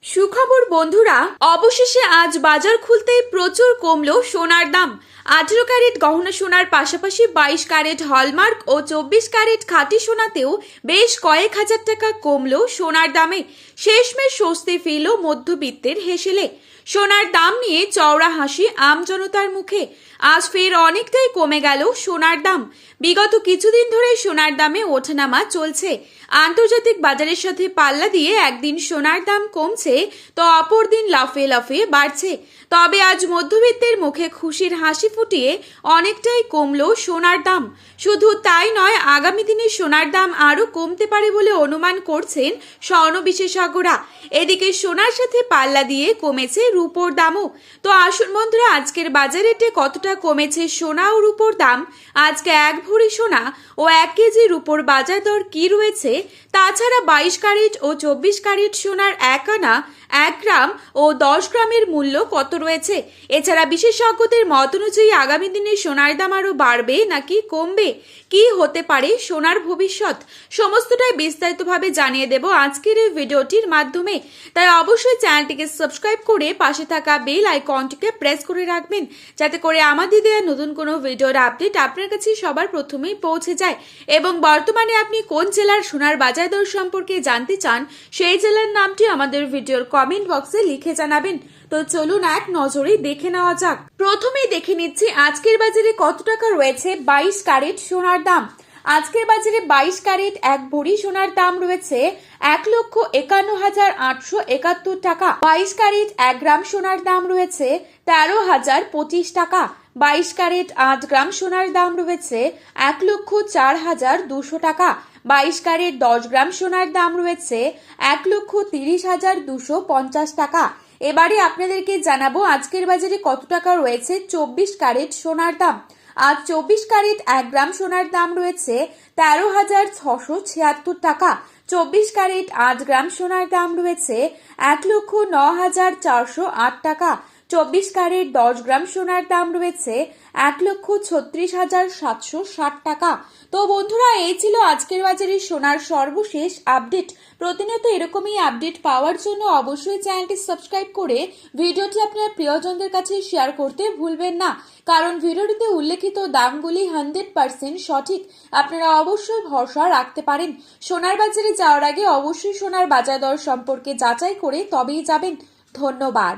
সুখবর বন্ধুরা, অবশেষে আজ বাজার খুলতেই প্রচুর কমলো সোনার দাম। 18 ক্যারেট গহনা সোনার পাশাপাশি 22 ক্যারেট হলমার্ক ও 24 ক্যারেট খাঁটি সোনাতেও বেশ কয়েক হাজার টাকা কমলো সোনার দামে। শেষমেশ স্বস্তি ফিরল মধ্যবিত্তের হেসেলে। সোনার দাম নিয়ে চওড়া হাসি আম জনতার মুখে। আজ ফের অনেকটাই কমে গেল সোনার দাম। বিগত কিছুদিন ধরে সোনার দামে ওঠানামা চলছে। আন্তর্জাতিক বাজারের সাথে পাল্লা দিয়ে একদিন সোনার দাম কমছে তো অপর দিন লাফে লাফে বাড়ছে। তবে আজ মধ্যবিত্তের মুখে খুশির হাসি ফুটিয়ে অনেকটাই কমলো সোনার দাম। শুধু তাই নয়, আগামী দিনে সোনার দাম আরও কমতে পারে বলে অনুমান করছেন স্বর্ণ বিশেষজ্ঞরা। এদিকে সোনার সাথে পাল্লা দিয়ে কমেছে রূপোর দামও। তো আসুন বন্ধুরা, আজকের বাজার রেটে কতটা কমেছে সোনা ও রূপোর দাম, আজকে 1 ভরি সোনা ও 1 কেজি রূপোর বাজার দর কি রয়েছে, তাছাড়া 22 ক্যারেট ও 24 ক্যারেট সোনার 1 আনা, 1 গ্রাম ও 10 গ্রামের মূল্য কত রয়েছে। এছাড়া বিশেষজ্ঞদের মত অনুযায়ী আগামী দিনে সোনার দাম আরও বাড়বে নাকি কমবে, কি হতে পারে সোনার ভবিষ্যৎ, সমস্তটাই বিস্তারিতভাবে জানিয়ে দেব আজকের এই ভিডিওটির মাধ্যমে। তাই অবশ্যই চ্যানেলটিকে সাবস্ক্রাইব করে পাশে থাকা বেল আইকনটিকে প্রেস করে রাখবেন, যাতে করে আমাদের দেওয়া নতুন কোনো ভিডিওর আপডেট আপনার কাছে সবার প্রথমেই পৌঁছে যায়। এবং বর্তমানে আপনি কোন জেলার সোনার বাজার দর সম্পর্কে জানতে চান, সেই জেলার নামটি আমাদের ভিডিওর কমেন্ট বক্সে লিখে জানাবেন। তো চলুন এক নজরে দেখে নেওয়া যাক। প্রথমেই দেখে নিচ্ছি আজকের বাজারে কত টাকা রয়েছে 22 ক্যারেট সোনার দাম। আজকের বাজারে 22 ক্যারেট 1 ভরি সোনার দাম রয়েছে 1,51,871 টাকা। 22 ক্যারেট 1 গ্রাম সোনার দাম রয়েছে 13,025 টাকা। 22 ক্যারেট 8 গ্রাম সোনার দাম রয়েছে 1,04,200 টাকা। 22 ক্যারেট 10 গ্রাম সোনার দাম রয়েছে 1,30,250 টাকা। এবারে আপনাদেরকে জানাবো আজকের বাজারে কত টাকা রয়েছে 24 ক্যারেট সোনার দাম। আজ 24 ক্যারেট 1 গ্রাম সোনার দাম রয়েছে 13,676 টাকা। 24 ক্যারেট 8 গ্রাম সোনার দাম রয়েছে 1,09,408 টাকা। 24 ক্যারেট 10 গ্রাম সোনার দাম রয়েছে 1,36,760 টাকা। তো বন্ধুরা, এই ছিল আজকের বাজারে সোনার সর্বশেষ আপডেট। প্রতিনিয়ত এরকমই আপডেট পাওয়ার জন্য অবশ্যই চ্যানেলটি সাবস্ক্রাইব করে ভিডিওটি আপনার প্রিয়জনদের কাছে শেয়ার করতে ভুলবেন না, কারণ ভিডিওটিতে উল্লেখিত দামগুলি 100% সঠিক। আপনারা অবশ্যই ভরসা রাখতে পারেন। সোনার বাজারে যাওয়ার আগে অবশ্যই সোনার বাজার দর সম্পর্কে যাচাই করে তবেই যাবেন। ধন্যবাদ।